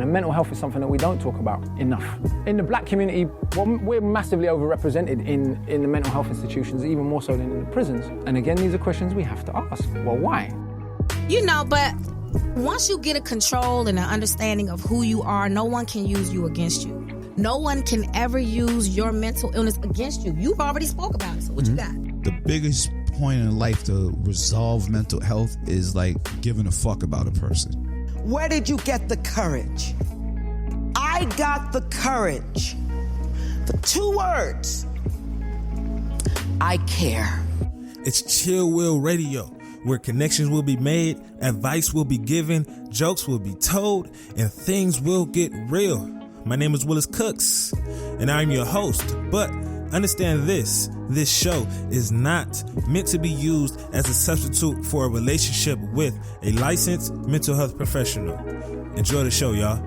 mental health is something that we don't talk about enough. In the black community, well, we're massively overrepresented in the mental health institutions, even more so than in the prisons. And again, these are questions we have to ask. Well, why? But once you get a control and an understanding of who you are, no one can use you against you. No one can ever use your mental illness against you. You've already spoke about it, so what you got? The biggest point in life to resolve mental health is like giving a fuck about a person. Where did you get the courage? I got the courage. The 2 words. I care. It's Chill Will Radio, where connections will be made, advice will be given, jokes will be told, and things will get real. My name is Willis Cooks, and I'm your host. But understand this show is not meant to be used as a substitute for a relationship with a licensed mental health professional. Enjoy the show, y'all.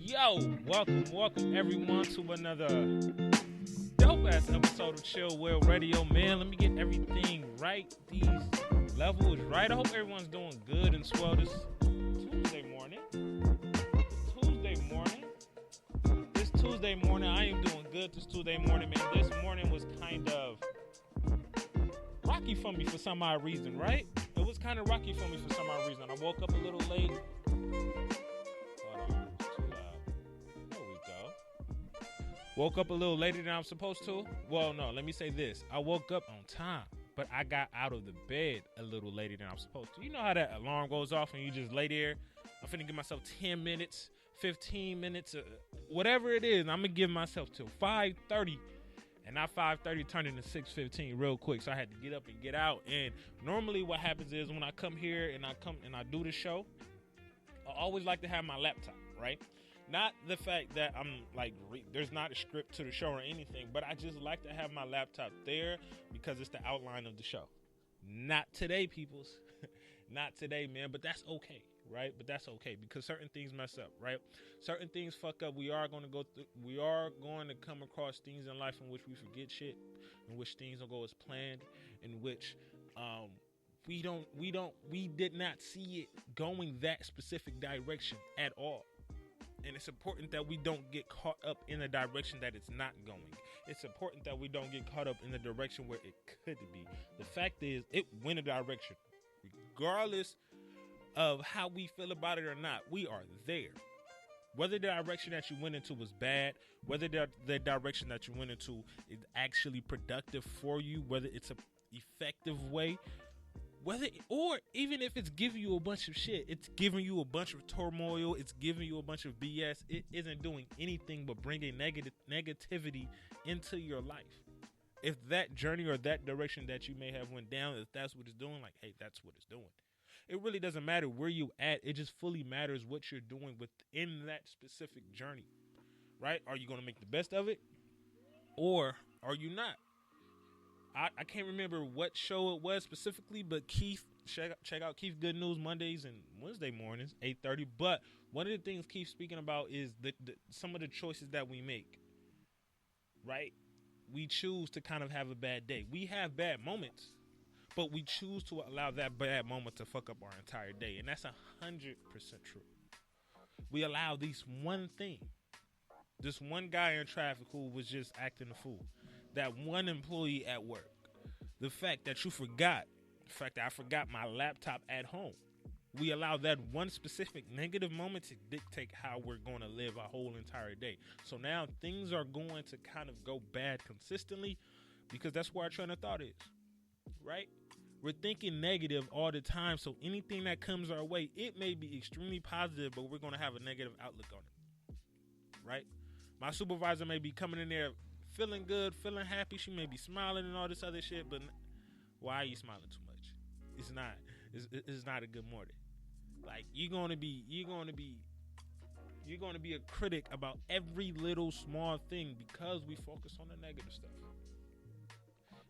Yo, welcome everyone to another dope-ass episode of Chill Will Radio. Man, let me get everything right. These levels right. I hope everyone's doing good and swell this Tuesday morning. This Tuesday morning, I am doing good this Tuesday morning, man. This morning was kind of rocky for me for some odd reason, right? It was kind of rocky for me for some odd reason. I woke up a little late. Woke up a little later than I'm supposed to. Well, no, let me say this. I woke up on time, but I got out of the bed a little later than I'm supposed to. You know how that alarm goes off and you just lay there? I'm finna give myself 10 minutes, 15 minutes, whatever it is. I'm gonna give myself till 5:30. And that 5:30 turned into 6:15 real quick. So I had to get up and get out. And normally what happens is when I come here and I do the show, I always like to have my laptop, right? Not the fact that I'm like, there's not a script to the show or anything, but I just like to have my laptop there because it's the outline of the show. Not today, peoples. Not today, man, but that's okay, right? But that's okay because certain things mess up, right? Certain things fuck up. We are going to come across things in life in which we forget shit, in which things don't go as planned, in which we did not see it going that specific direction at all. And it's important that we don't get caught up in a direction that it's not going. It's important that we don't get caught up in the direction where it could be. The fact is, it went a direction. Regardless of how we feel about it or not, we are there. Whether the direction that you went into was bad, whether the direction that you went into is actually productive for you, whether it's an effective way, or even if it's giving you a bunch of shit, it's giving you a bunch of turmoil, it's giving you a bunch of BS, it isn't doing anything but bringing negativity into your life. If that journey or that direction that you may have went down, if that's what it's doing, like, hey, that's what it's doing. It really doesn't matter where you at. It just fully matters what you're doing within that specific journey, right? Are you going to make the best of it, or are you not? I can't remember what show it was specifically, but Keith, check out Keith Good News Mondays and Wednesday mornings, 8:30. But one of the things Keith's speaking about is some of the choices that we make, right? We choose to kind of have a bad day. We have bad moments, but we choose to allow that bad moment to fuck up our entire day. And that's 100% true. We allow this one guy in traffic who was just acting a fool. That one employee at work, the fact that I forgot my laptop at home. We allow that one specific negative moment to dictate how we're going to live our whole entire day. So now things are going to kind of go bad consistently because that's where our train of thought is, right? We're thinking negative all the time. So anything that comes our way, it may be extremely positive, but we're going to have a negative outlook on it, right? My supervisor may be coming in there feeling good, feeling happy. She may be smiling and all this other shit, but why are you smiling too much? It's not a good morning. Like you're gonna be a critic about every little small thing because we focus on the negative stuff.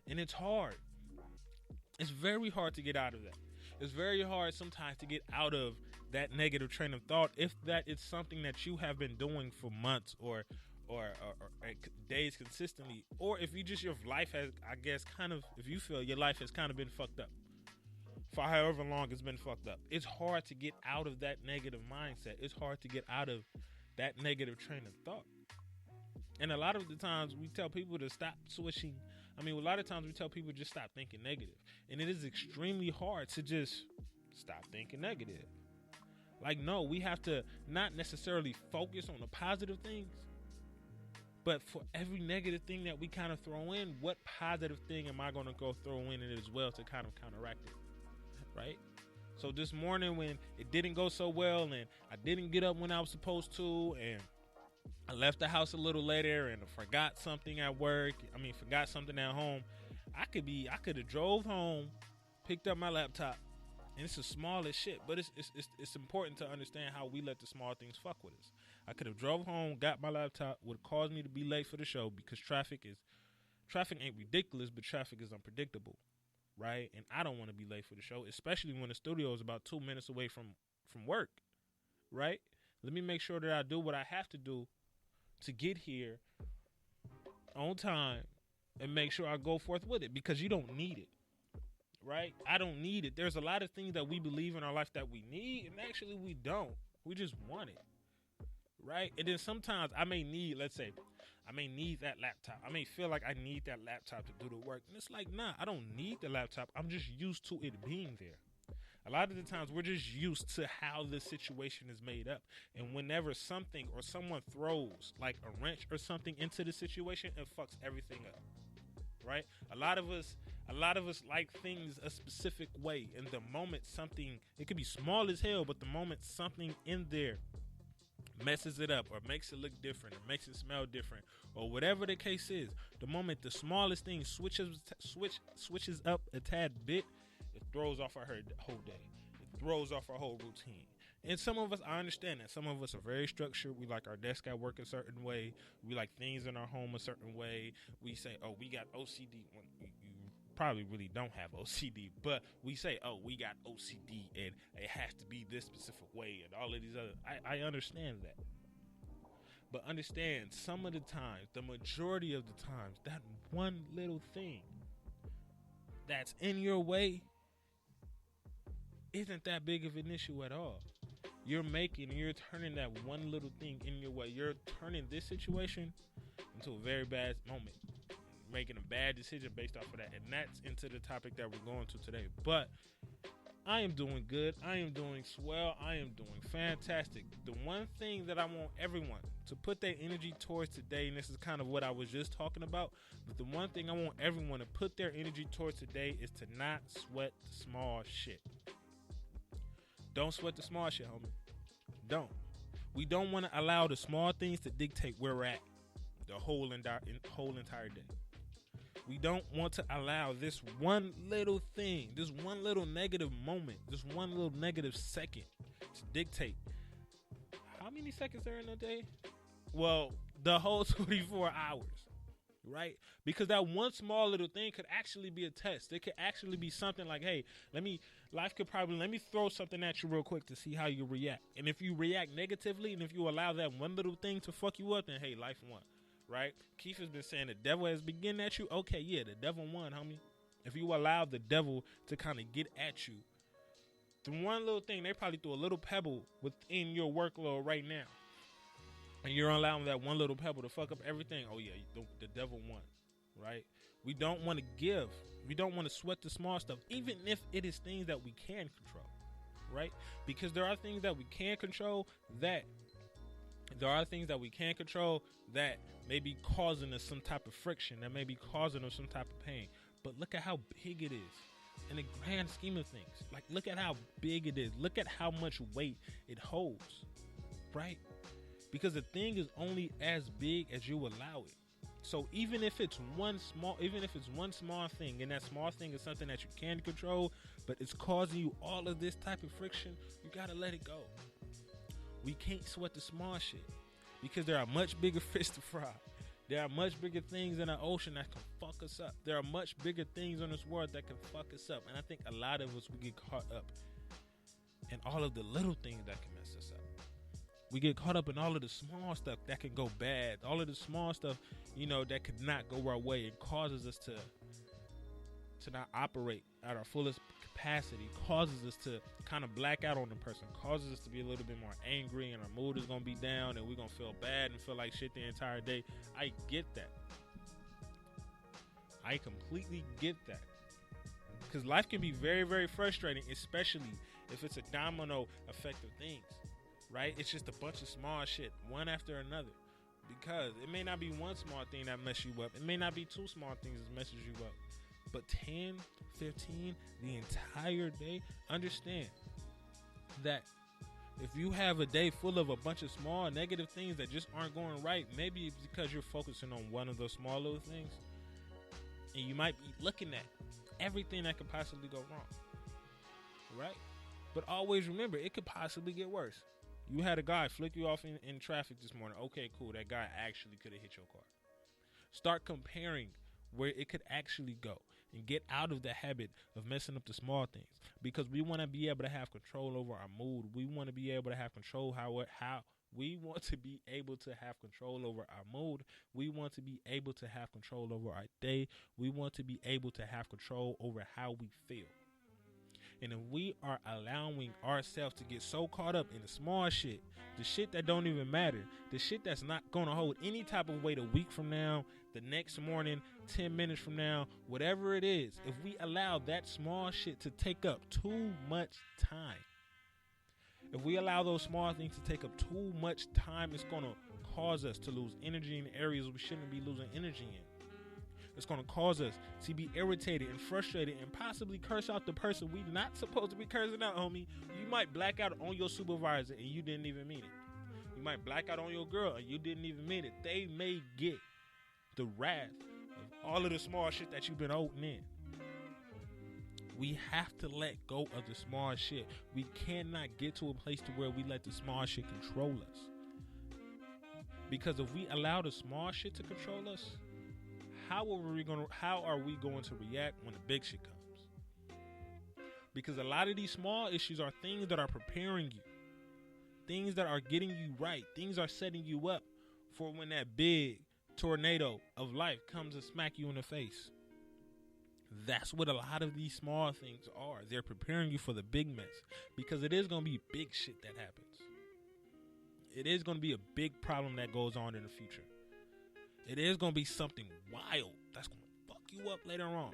And it's hard. It's very hard to get out of that. It's very hard sometimes to get out of that negative train of thought, if that is something that you have been doing for months or days consistently, or if you just, your life has, I guess, kind of, if you feel your life has kind of been fucked up for however long it's been fucked up, it's hard to get out of that negative mindset. It's hard to get out of that negative train of thought. And a lot of the times we tell people to stop switching. I mean, a lot of times we tell people just stop thinking negative. And it is extremely hard to just stop thinking negative. Like, no, we have to not necessarily focus on the positive things, but for every negative thing that we kind of throw in, what positive thing am I going to go throw in it as well to kind of counteract it, right? So this morning when it didn't go so well and I didn't get up when I was supposed to, and I left the house a little later and I forgot something at work, forgot something at home, I could have drove home, picked up my laptop, and it's the smallest shit, but it's important to understand how we let the small things fuck with us. I could have drove home, got my laptop, would have caused me to be late for the show because traffic ain't ridiculous, but traffic is unpredictable, right? And I don't want to be late for the show, especially when the studio is about 2 minutes away from work, right? Let me make sure that I do what I have to do to get here on time and make sure I go forth with it, because you don't need it. Right? I don't need it. There's a lot of things that we believe in our life that we need, and actually we don't. We just want it. Right? And then sometimes I may need, let's say, I may need that laptop. I may feel like I need that laptop to do the work. And it's like, nah, I don't need the laptop. I'm just used to it being there. A lot of the times we're just used to how the situation is made up. And whenever something or someone throws like a wrench or something into the situation, it fucks everything up. Right? A lot of us like things a specific way. And the moment something, it could be small as hell, but the moment something in there messes it up or makes it look different or makes it smell different or whatever the case is, the moment the smallest thing switches up a tad bit, it throws off our whole day. It throws off our whole routine. And some of us, I understand that. Some of us are very structured. We like our desk at work a certain way. We like things in our home a certain way. We say, oh, we got OCD. Well, you probably really don't have OCD, but we say, oh, we got OCD and it has to be this specific way and all of these other. I understand that. But understand, some of the times, the majority of the times, that one little thing that's in your way isn't that big of an issue at all. You're turning that one little thing in your way. You're turning this situation into a very bad moment, making a bad decision based off of that. And that's into the topic that we're going to today. But I am doing good. I am doing swell. I am doing fantastic. The one thing that I want everyone to put their energy towards today, and this is kind of what I was just talking about, but the one thing I want everyone to put their energy towards today is to not sweat the small shit. Don't sweat the small shit, homie. Don't. We don't want to allow the small things to dictate where we're at the whole entire day. We don't want to allow this one little thing, this one little negative moment, this one little negative second to dictate how many seconds are in a day? Well, the whole 24 hours. Right? Because that one small little thing could actually be a test. It could actually be something like, hey, let me throw something at you real quick to see how you react. And if you react negatively and if you allow that one little thing to fuck you up, then hey, life won. Right? Keith has been saying the devil has been getting at you. Okay, yeah, the devil won, homie. If you allow the devil to kind of get at you, the one little thing, they probably threw a little pebble within your workload right now. And you're allowing that one little pebble to fuck up everything. Oh, yeah, the devil won, right? We don't want to give. We don't want to sweat the small stuff, even if it is things that we can control, right? Because there are things that we can control that may be causing us some type of friction, that may be causing us some type of pain. But look at how big it is in the grand scheme of things. Like, look at how big it is. Look at how much weight it holds, right? Because the thing is only as big as you allow it. So even if it's one small thing, and that small thing is something that you can control, but it's causing you all of this type of friction, you gotta let it go. We can't sweat the small shit because there are much bigger fish to fry. There are much bigger things in the ocean that can fuck us up. There are much bigger things in this world that can fuck us up. And I think a lot of us, we get caught up in all of the little things that can mess us up. We get caught up in all of the small stuff that can go bad, all of the small stuff, that could not go our way, and causes us to not operate at our fullest capacity, causes us to kind of black out on the person, causes us to be a little bit more angry, and our mood is going to be down, and we're going to feel bad and feel like shit the entire day. I get that. I completely get that. Because life can be very, very frustrating, especially if it's a domino effect of things, right? It's just a bunch of small shit, one after another. Because it may not be one small thing that messes you up. It may not be two small things that messes you up. But 10, 15, the entire day, understand that if you have a day full of a bunch of small negative things that just aren't going right, maybe it's because you're focusing on one of those small little things. And you might be looking at everything that could possibly go wrong. Right? But always remember, it could possibly get worse. You had a guy flick you off in traffic this morning. Okay, cool. That guy actually could have hit your car. Start comparing where it could actually go and get out of the habit of messing up the small things, because we want to be able to have control over our mood. We want to be able to have control we want to be able to have control over our mood. We want to be able to have control over our day. We want to be able to have control over how we feel. And if we are allowing ourselves to get so caught up in the small shit, the shit that don't even matter, the shit that's not going to hold any type of weight a week from now, the next morning, 10 minutes from now, whatever it is, if we allow that small shit to take up too much time, if we allow those small things to take up too much time, it's going to cause us to lose energy in areas we shouldn't be losing energy in. It's going to cause us to be irritated and frustrated and possibly curse out the person we not supposed to be cursing out, homie. You might black out on your supervisor and you didn't even mean it. You might black out on your girl and you didn't even mean it. They may get the wrath of all of the small shit that you've been holding in. We have to let go of the small shit. We cannot get to a place to where we let the small shit control us. Because if we allow the small shit to control us, how are we going to react when the big shit comes? Because a lot of these small issues are things that are preparing you. Things that are getting you right. Things are setting you up for when that big tornado of life comes and smack you in the face. That's what a lot of these small things are. They're preparing you for the big mess. Because it is going to be big shit that happens. It is going to be a big problem that goes on in the future. It is going to be something wild that's going to fuck you up later on.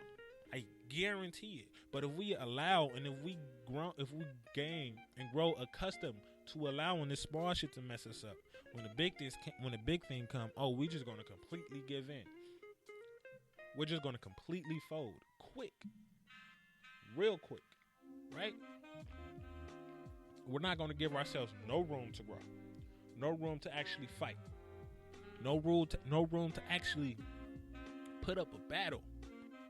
I guarantee it. But if we allow and if we gain and grow accustomed to allowing this small shit to mess us up, when the big thing come, we just going to completely give in. We're just going to completely fold. Quick. Real quick. Right? We're not going to give ourselves no room to grow. No room to actually fight. No room to actually put up a battle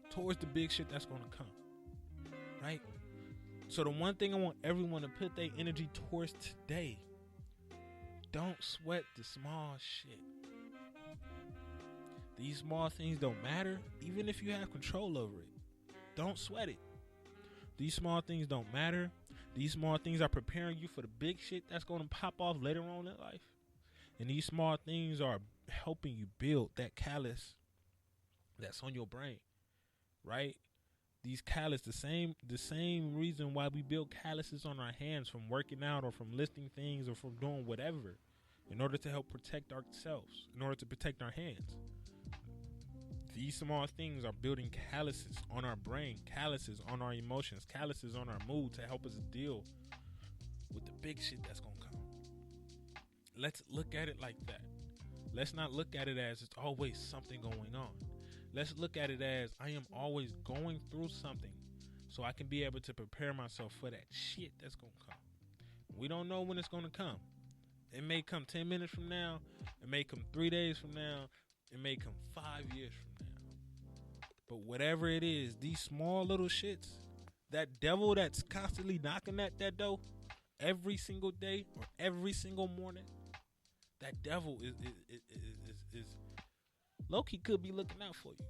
towards the big shit that's going to come. Right? So the one thing I want everyone to put their energy towards today, don't sweat the small shit. These small things don't matter, even if you have control over it. Don't sweat it. These small things don't matter. These small things are preparing you for the big shit that's going to pop off later on in life. And these small things are helping you build that callus that's on your brain, right? These callus, the same reason why we build calluses on our hands from working out or from lifting things or from doing whatever, in order to help protect ourselves, in order to protect our hands. These small things are building calluses on our brain, calluses on our emotions, calluses on our mood to help us deal with the big shit that's going to come. Let's look at it like that. Let's not look at it as it's always something going on. Let's look at it as I am always going through something so I can be able to prepare myself for that shit that's going to come. We don't know when it's going to come. It may come 10 minutes from now. It may come 3 days from now. It may come 5 years from now. But whatever it is, these small little shits, that devil that's constantly knocking at that door every single day or every single morning, that devil is low-key could be looking out for you.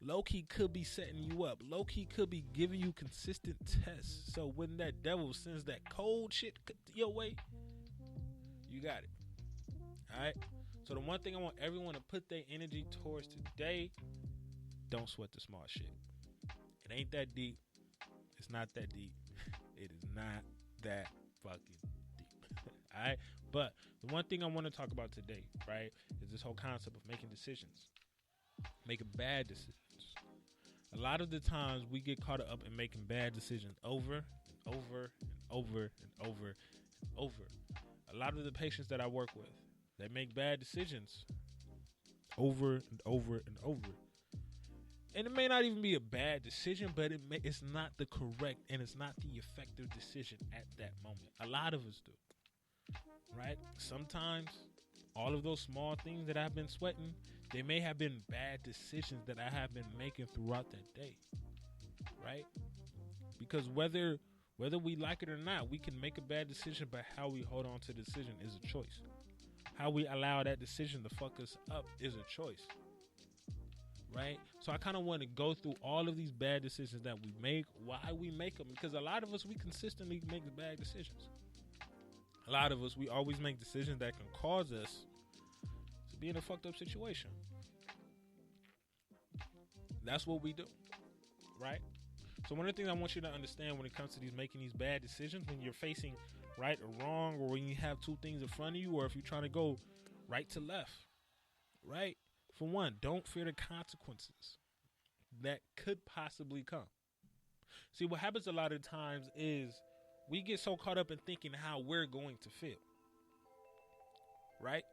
low-key could be setting you up. Low-key could be giving you consistent tests. So when that devil sends that cold shit your way, you got it. All right? So the one thing I want everyone to put their energy towards today, don't sweat the small shit. It ain't that deep. It's not that deep. It is not that fucking deep. All right? But the one thing I want to talk about today, right, is this whole concept of making decisions. Making bad decisions. A lot of the times we get caught up in making bad decisions over and over and over and over and over. A lot of the patients that I work with, they make bad decisions over and over and over. And it may not even be a bad decision, but it's not the correct and it's not the effective decision at that moment. A lot of us do. Right? Sometimes all of those small things that I've been sweating, they may have been bad decisions that I have been making throughout that day. Right? Because whether we like it or not, we can make a bad decision, but how we hold on to the decision is a choice. How we allow that decision to fuck us up is a choice. Right? So I kind of want to go through all of these bad decisions that we make, why we make them. Because a lot of us, we consistently make bad decisions. A lot of us, we always make decisions that can cause us to be in a fucked up situation. That's what we do. Right? So one of the things I want you to understand when it comes to making these bad decisions, when you're facing right or wrong, or when you have two things in front of you, or if you're trying to go right to left, right? For one, don't fear the consequences that could possibly come. See, what happens a lot of times is we get so caught up in thinking how we're going to feel, right?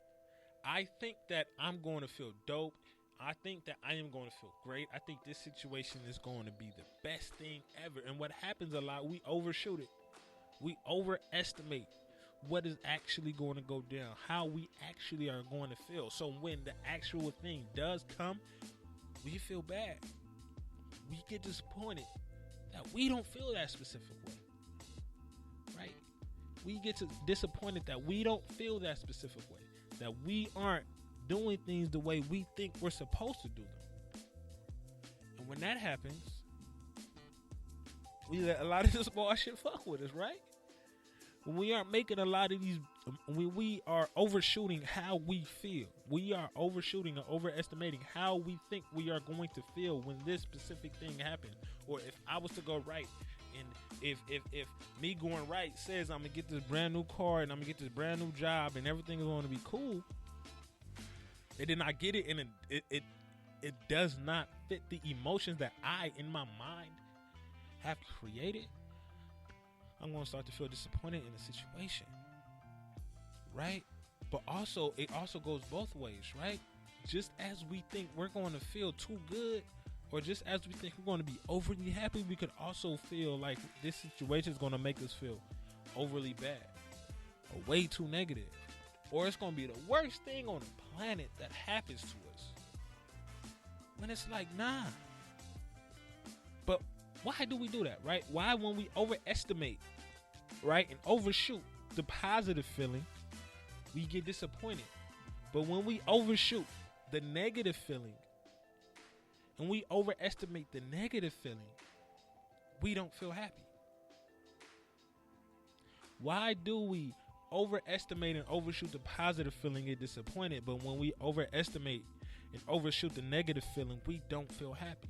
I think that I'm going to feel dope. I think that I am going to feel great. I think this situation is going to be the best thing ever. And what happens a lot, we overshoot it. We overestimate what is actually going to go down, how we actually are going to feel. So when the actual thing does come, we feel bad. We get disappointed that we don't feel that specific way, right? We get disappointed that we don't feel that specific way, that we aren't doing things the way we think we're supposed to do them. And when that happens, we let a lot of this small shit fuck with us, right? When we aren't making a lot of these, when we are overshooting how we feel, we are overshooting or overestimating how we think we are going to feel when this specific thing happens. Or if I was to go right, and if me going right says I'm gonna get this brand new car and I'm gonna get this brand new job and everything is going to be cool, and then I get it and it does not fit the emotions that I in my mind have created, I'm going to start to feel disappointed in the situation, right? But also, it also goes both ways, right? Just as we think we're going to feel too good, or just as we think we're going to be overly happy, we could also feel like this situation is going to make us feel overly bad or way too negative, or it's going to be the worst thing on the planet that happens to us. When it's like, nah. But why do we do that, right? Why, when we overestimate, right, and overshoot the positive feeling, we get disappointed? But when we overshoot the negative feeling and we overestimate the negative feeling, we don't feel happy. Why do we overestimate and overshoot the positive feeling and get disappointed, but when we overestimate and overshoot the negative feeling, we don't feel happy?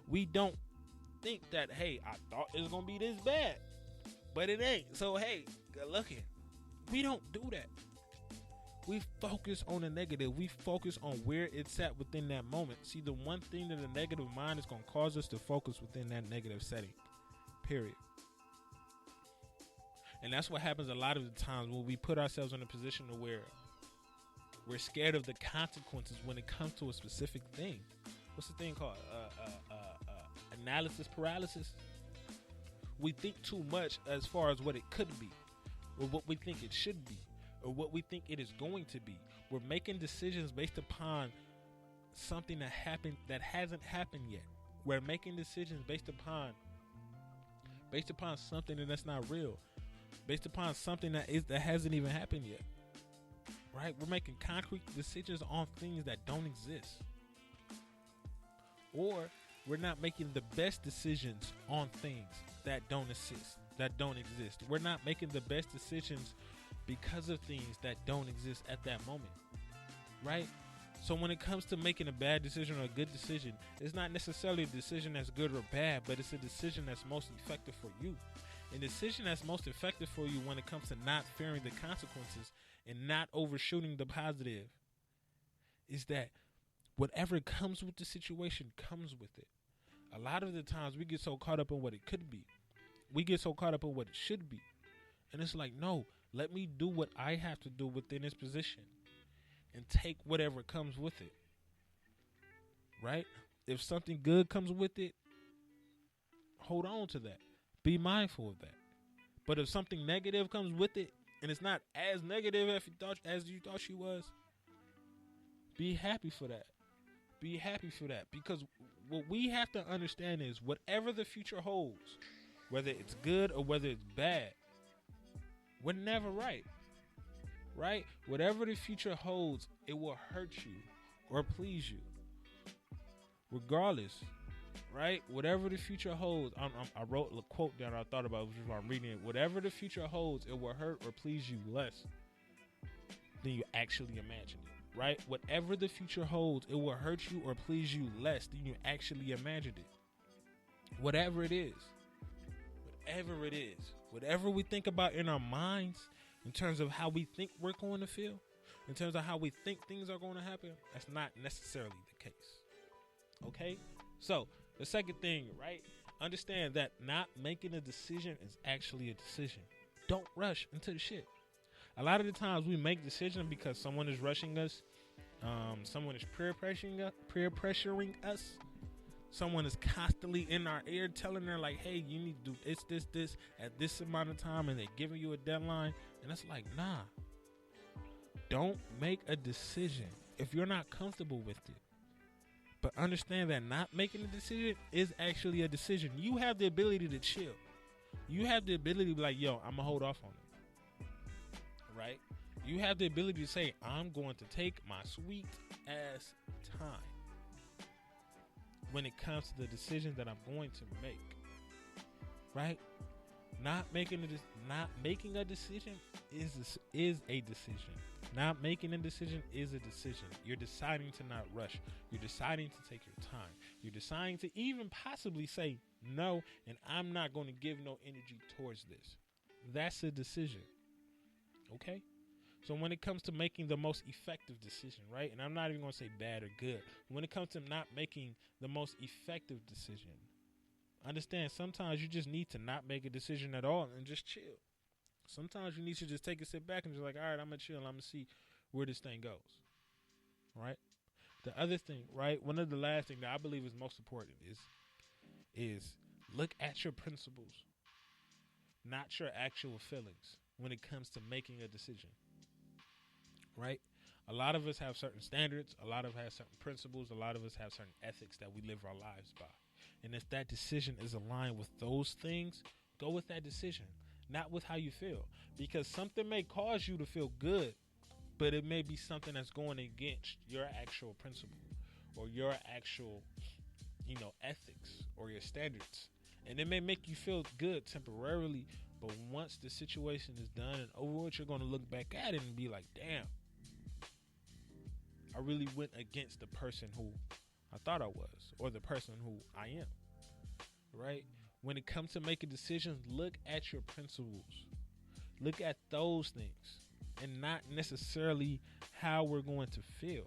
We don't think that, hey, I thought it was gonna be this bad, but it ain't. So hey, good looking. We don't do that. We focus on the negative. We focus on where it's at within that moment. See, the one thing that the negative mind is gonna cause us to focus within that negative setting. Period. And that's what happens a lot of the times when we put ourselves in a position to where we're scared of the consequences when it comes to a specific thing. What's the thing called? Analysis paralysis. We think too much as far as what it could be, or what we think it should be, or what we think it is going to be. We're making decisions based upon something that happened that hasn't happened yet. We're making decisions based upon something that's not real, based upon something that hasn't even happened yet. Right? We're making concrete decisions on things that don't exist. or we're not making the best decisions on things that don't exist. We're not making the best decisions because of things that don't exist at that moment, right? So when it comes to making a bad decision or a good decision, it's not necessarily a decision that's good or bad, but it's a decision that's most effective for you. A decision that's most effective for you when it comes to not fearing the consequences and not overshooting the positive is that whatever comes with the situation comes with it. A lot of the times we get so caught up in what it could be. We get so caught up in what it should be. And it's like, no, let me do what I have to do within this position and take whatever comes with it. Right? If something good comes with it, hold on to that. Be mindful of that. But if something negative comes with it, and it's not as negative as you thought she was, be happy for that. Be happy for that. Because what we have to understand is whatever the future holds, whether it's good or whether it's bad, we're never right. Right? Whatever the future holds, it will hurt you or please you. Regardless. Right? Whatever the future holds, I wrote a quote down I thought about, which is why I'm reading it. Whatever the future holds, it will hurt or please you less than you actually imagined it. Right? Whatever the future holds, it will hurt you or please you less than you actually imagined it. Whatever it is. Whatever it is. Whatever we think about in our minds, in terms of how we think we're going to feel, in terms of how we think things are going to happen, that's not necessarily the case. Okay? So, the second thing, right? Understand that not making a decision is actually a decision. Don't rush into the shit. A lot of the times we make decisions because someone is rushing us. Someone is peer pressuring us. Someone is constantly in our ear telling her like, hey, you need to do this at this amount of time, and they're giving you a deadline. And it's like, nah. Don't make a decision if you're not comfortable with it. But understand that not making a decision is actually a decision. You have the ability to chill. You have the ability to be like, yo, I'm going to hold off on it. Right? You have the ability to say, I'm going to take my sweet ass time when it comes to the decision that I'm going to make. Right? Not making a decision is a decision. Not making a decision is a decision. You're deciding to not rush. You're deciding to take your time. You're deciding to even possibly say no, and I'm not going to give no energy towards this. That's a decision. Okay? So when it comes to making the most effective decision, right? And I'm not even going to say bad or good. When it comes to not making the most effective decision, understand sometimes you just need to not make a decision at all and just chill. Sometimes you need to just take a sit back and just like, all right, I'm going to chill. I'm going to see where this thing goes. Right? The other thing, right? One of the last thing that I believe is most important is look at your principles, not your actual feelings when it comes to making a decision. Right? A lot of us have certain standards. A lot of us have certain principles. A lot of us have certain ethics that we live our lives by. And if that decision is aligned with those things, go with that decision. Not with how you feel, because something may cause you to feel good, but it may be something that's going against your actual principle or your actual, ethics or your standards. And it may make you feel good temporarily, but once the situation is done and over with, you're going to look back at it and be like, damn, I really went against the person who I thought I was, or the person who I am. Right? When it comes to making decisions, look at your principles. Look at those things and not necessarily how we're going to feel,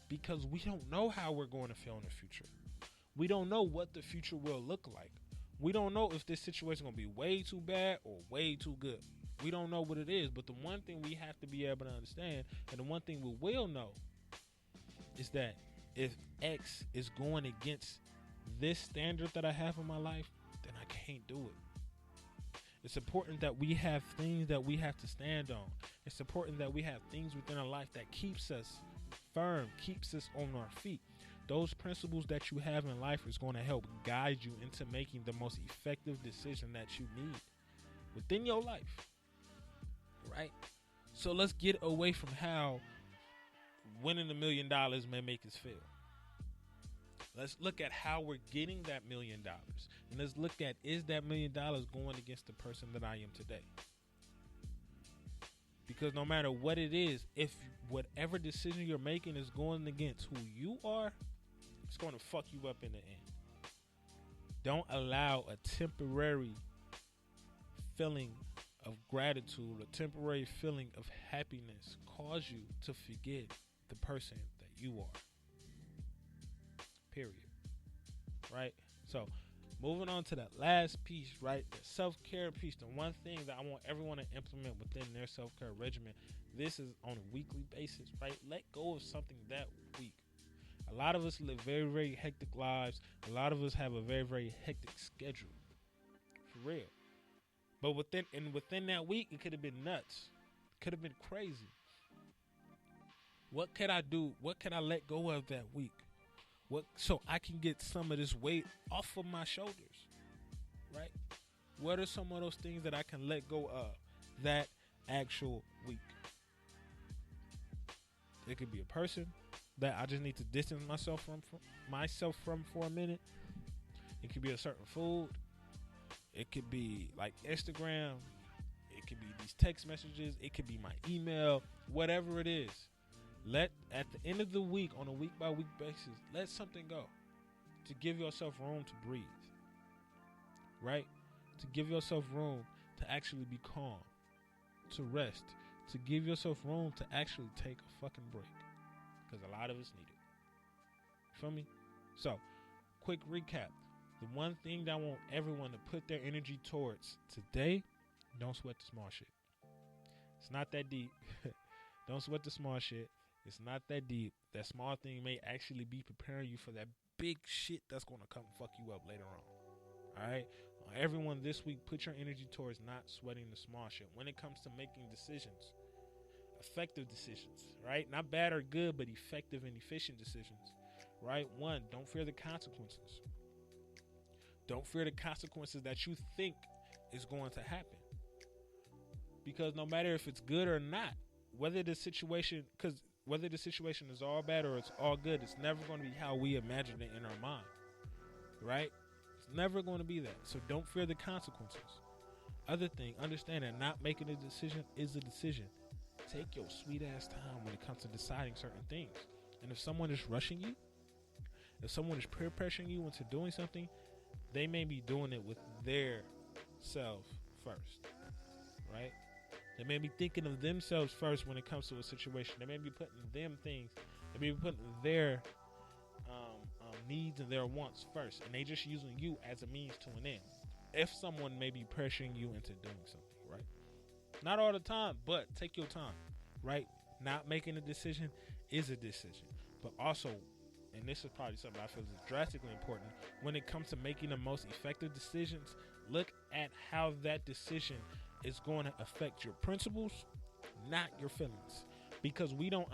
because we don't know how we're going to feel in the future. We don't know what the future will look like. We don't know if this situation is going to be way too bad or way too good. We don't know what it is, but the one thing we have to be able to understand, and the one thing we will know, is that if X is going against this standard that I have in my life, then I can't do it. It's important that we have things that we have to stand on. It's important that we have things within our life that keeps us firm, keeps us on our feet. Those principles that you have in life is going to help guide you into making the most effective decision that you need within your life. Right? So let's get away from how winning $1 million may make us feel. Let's look at how we're getting that $1 million. And let's look at, is that $1 million going against the person that I am today? Because no matter what it is, if whatever decision you're making is going against who you are, it's going to fuck you up in the end. Don't allow a temporary feeling of gratitude, a temporary feeling of happiness cause you to forget the person that you are. Period. Right? So, moving on to that last piece, right? The self-care piece. The one thing that I want everyone to implement within their self-care regimen. This is on a weekly basis, right? Let go of something that week. A lot of us live very, very hectic lives. A lot of us have a very, very hectic schedule. For real. But within that week, it could have been nuts. It could have been crazy. What can I do? What can I let go of that week? So I can get some of this weight off of my shoulders, right? What are some of those things that I can let go of that actual week? It could be a person that I just need to distance myself from for a minute. It could be a certain food. It could be like Instagram. It could be these text messages. It could be my email. Whatever it is. At the end of the week, on a week-by-week basis, let something go to give yourself room to breathe, right? To give yourself room to actually be calm, to rest, to give yourself room to actually take a fucking break, because a lot of us need it. Feel me? So, quick recap. The one thing that I want everyone to put their energy towards today, don't sweat the small shit. It's not that deep. Don't sweat the small shit. It's not that deep. That small thing may actually be preparing you for that big shit that's going to come fuck you up later on. All right? Everyone this week, put your energy towards not sweating the small shit. When it comes to making decisions, effective decisions, right? Not bad or good, but effective and efficient decisions, right? One, don't fear the consequences. Don't fear the consequences that you think is going to happen. Because no matter if it's good or not, whether the situation is all bad or it's all good, it's never going to be how we imagine it in our mind, right? It's never going to be that. So don't fear the consequences. Other thing, understand that not making a decision is a decision. Take your sweet ass time when it comes to deciding certain things. And if someone is rushing you, if someone is peer pressuring you into doing something, they may be doing it with their self first, right? They may be thinking of themselves first when it comes to a situation. They may be putting they may be putting their needs and their wants first, and they just using you as a means to an end. If someone may be pressuring you into doing something, right? Not all the time, but take your time, right? Not making a decision is a decision, but also, and this is probably something I feel is drastically important, when it comes to making the most effective decisions, look at how that decision is going to affect your principles, not your feelings, because we don't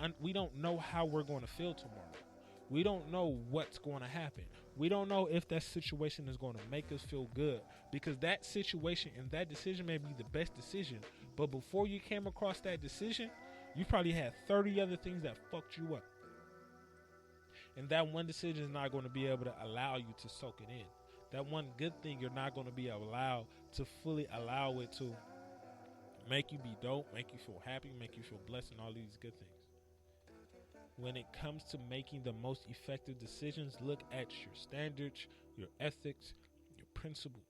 know how we're going to feel tomorrow. We don't know what's going to happen. We don't know if that situation is going to make us feel good, because that situation and that decision may be the best decision, but before you came across that decision, you probably had 30 other things that fucked you up, and that one decision is not going to be able to allow you to soak it in. That one good thing, you're not going to be allowed to fully allow it to make you be dope, make you feel happy, make you feel blessed, and all these good things. When it comes to making the most effective decisions, look at your standards, your ethics, your principles,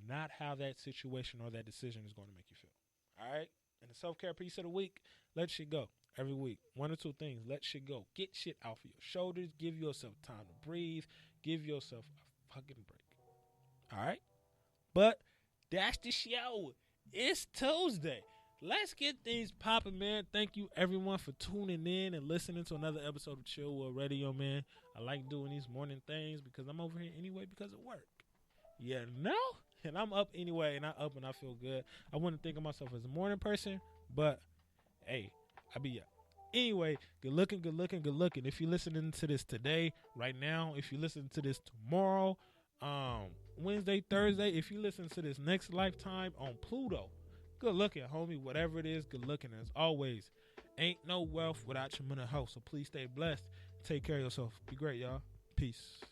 not how that situation or that decision is going to make you feel. All right? And the self-care piece of the week, let shit go. Every week, 1 or 2 things, let shit go. Get shit off your shoulders. Give yourself time to breathe. Give yourself a fucking break. All right? But that's the show. It's Tuesday. Let's get things popping, man. Thank you, everyone, for tuning in and listening to another episode of Chill World Radio, man. I like doing these morning things because I'm over here anyway because of work. You know? And I'm up anyway, and I'm up and I feel good. I wouldn't think of myself as a morning person, but, hey, I be up. Anyway, good looking. If you're listening to this today, right now, if you listen to this tomorrow, Wednesday, Thursday, if you listen to this next lifetime on Pluto, good looking, homie. Whatever it is, good looking. As always, ain't no wealth without your mental health. So please stay blessed. Take care of yourself. Be great, y'all. Peace.